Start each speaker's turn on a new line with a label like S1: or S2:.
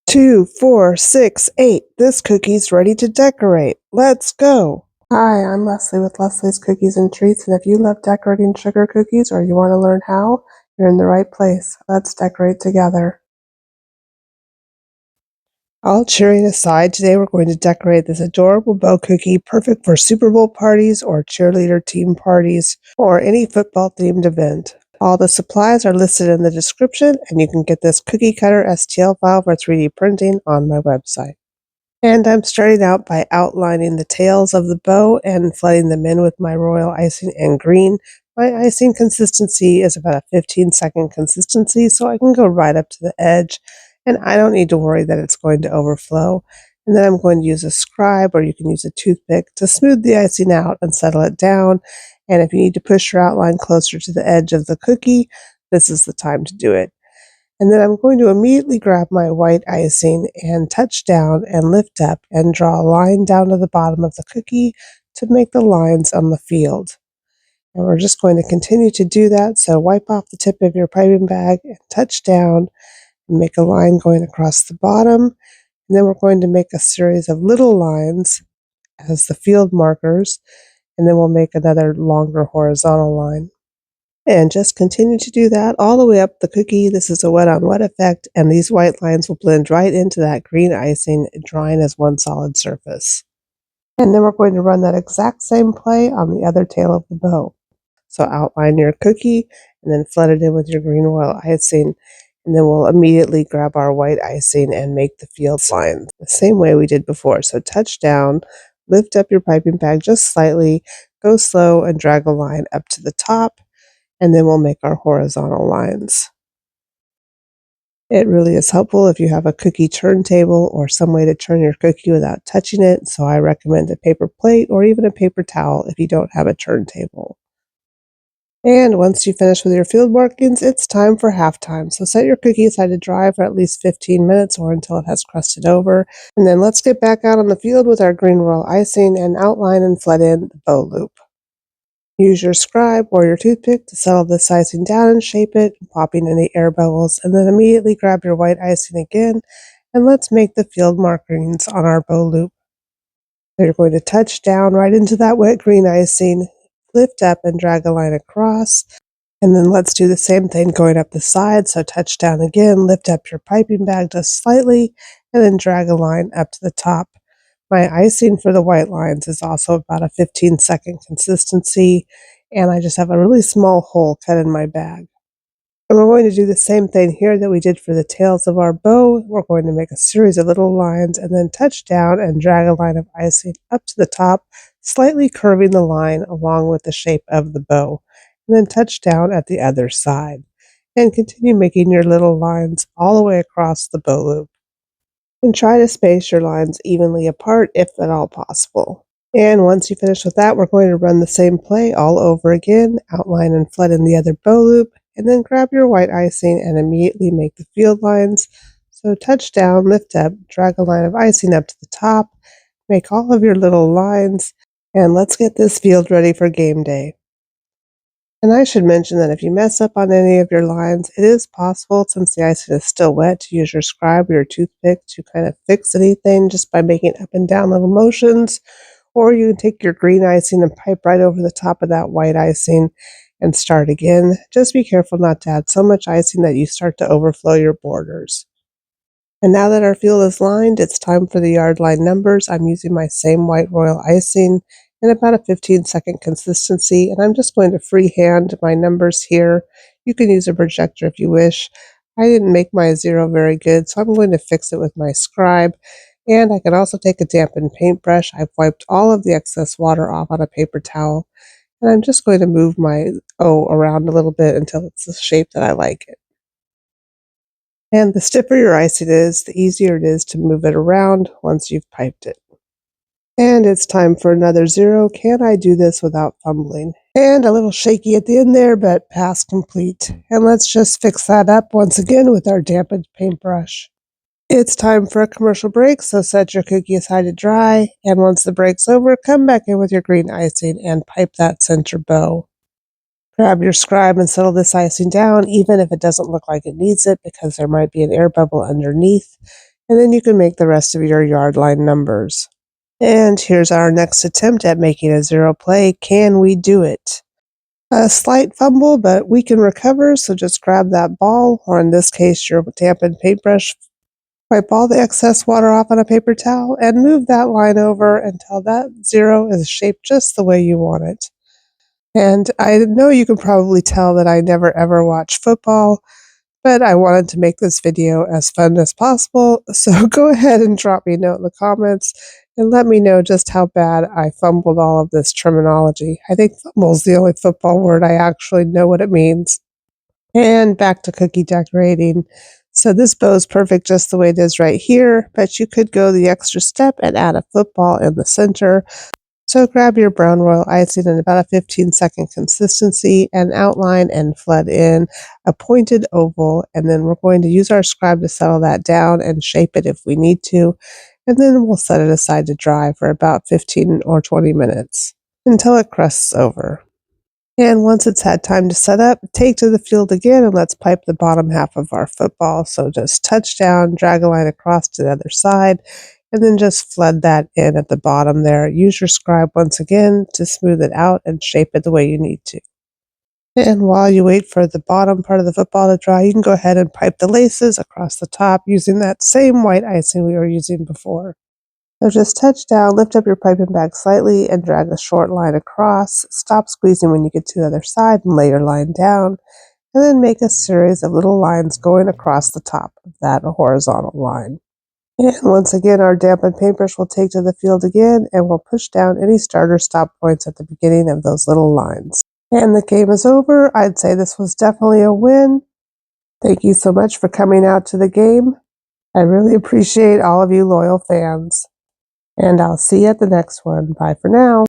S1: 2, 4, 6, 8. This cookie's ready to decorate. Let's go. Hi, I'm Leslie with Leslie's Cookies and Treats, and if you love decorating sugar cookies or you want to learn how, you're in the right place. Let's decorate together. All cheering aside, today we're going to decorate this adorable bow cookie, perfect for Superbowl parties or cheerleader team parties or any football themed event. All the supplies are listed in the description, and you can get this cookie cutter STL file for 3D printing on my website. And I'm starting out by outlining the tails of the bow and flooding them in with my royal icing and green. My icing consistency is about a 15-second consistency, so I can go right up to the edge, and I don't need to worry that it's going to overflow. And then I'm going to use a scribe, or you can use a toothpick, to smooth the icing out and settle it down. And if you need to push your outline closer to the edge of the cookie, this is the time to do it. And then I'm going to immediately grab my white icing and touch down and lift up and draw a line down to the bottom of the cookie to make the lines on the field. And we're just going to continue to do that. So wipe off the tip of your piping bag and touch down and make a line going across the bottom. And then we're going to make a series of little lines as the field markers. And then we'll make another longer horizontal line. And just continue to do that all the way up the cookie. This is a wet on wet effect, and these white lines will blend right into that green icing, drying as one solid surface. And then we're going to run that exact same play on the other tail of the bow. So outline your cookie and then flood it in with your green royal icing, and then we'll immediately grab our white icing and make the field lines the same way we did before. So touch down, lift up your piping bag just slightly, go slow and drag a line up to the top, and then we'll make our horizontal lines. It really is helpful if you have a cookie turntable or some way to turn your cookie without touching it, so I recommend a paper plate or even a paper towel if you don't have a turntable. And once you finish with your field markings, it's time for halftime. So set your cookie aside to dry for at least 15 minutes or until it has crusted over. And then let's get back out on the field with our green royal icing and outline and flood in the bow loop. Use your scribe or your toothpick to settle this icing down and shape it, popping any air bubbles, and then immediately grab your white icing again, and let's make the field markings on our bow loop. So you're going to touch down right into that wet green icing, lift up and drag a line across, and then let's do the same thing going up the side. So touch down again, lift up your piping bag just slightly, and then drag a line up to the top. My icing for the white lines is also about a 15-second consistency, and I just have a really small hole cut in my bag. And we're going to do the same thing here that we did for the tails of our bow. We're going to make a series of little lines and then touch down and drag a line of icing up to the top, slightly curving the line along with the shape of the bow, and then touch down at the other side. And continue making your little lines all the way across the bow loop. And try to space your lines evenly apart if at all possible. And once you finish with that, we're going to run the same play all over again, outline and flood in the other bow loop, and then grab your white icing and immediately make the field lines. So touch down, lift up, drag a line of icing up to the top, make all of your little lines, and let's get this field ready for game day. And I should mention that if you mess up on any of your lines, it is possible, since the icing is still wet, to use your scribe or your toothpick to kind of fix anything just by making up and down little motions. Or you can take your green icing and pipe right over the top of that white icing and start again. Just be careful not to add so much icing that you start to overflow your borders. And now that our field is lined, it's time for the yard line numbers. I'm using my same white royal icing in about a 15-second consistency, and I'm just going to freehand my numbers here. You can use a projector if you wish. I didn't make my zero very good, so I'm going to fix it with my scribe. And I can also take a dampened paintbrush. I've wiped all of the excess water off on a paper towel, and I'm just going to move my O around a little bit until it's the shape that I like it. And the stiffer your icing is, the easier it is to move it around once you've piped it. And it's time for another zero. Can I do this without fumbling? And a little shaky at the end there, but pass complete. And let's just fix that up once again with our dampened paintbrush. It's time for a commercial break, so set your cookie aside to dry. And once the break's over, come back in with your green icing and pipe that center bow. Grab your scribe and settle this icing down, even if it doesn't look like it needs it, because there might be an air bubble underneath. and then you can make the rest of your yard line numbers. And here's our next attempt at making a zero play. Can we do it? A slight fumble, but we can recover, so just grab that ball, or in this case, your dampened paintbrush. Wipe all the excess water off on a paper towel and move that line over until that zero is shaped just the way you want it. And I know you can probably tell that I never ever watch football, but I wanted to make this video as fun as possible, so go ahead and drop me a note in the comments and let me know just how bad I fumbled all of this terminology. I think fumble is the only football word I actually know what it means. And back to cookie decorating. So this bow is perfect just the way it is right here, but you could go the extra step and add a football in the center. So grab your brown royal icing in about a 15-second consistency and outline and flood in a pointed oval, and then we're going to use our scribe to settle that down and shape it if we need to, and then we'll set it aside to dry for about 15 or 20 minutes until it crusts over. And once it's had time to set up, take to the field again and let's pipe the bottom half of our football. So just touch down, drag a line across to the other side, and then just flood that in at the bottom there. Use your scribe once again to smooth it out and shape it the way you need to. And while you wait for the bottom part of the football to dry, you can go ahead and pipe the laces across the top using that same white icing we were using before. So just touch down, lift up your piping bag slightly, and drag a short line across. Stop squeezing when you get to the other side and lay your line down. And then make a series of little lines going across the top of that horizontal line. And once again, our dampened paintbrush will take to the field again, and we'll push down any start or stop points at the beginning of those little lines. And the game is over. I'd say this was definitely a win. Thank you so much for coming out to the game. I really appreciate all of you loyal fans. And I'll see you at the next one. Bye for now.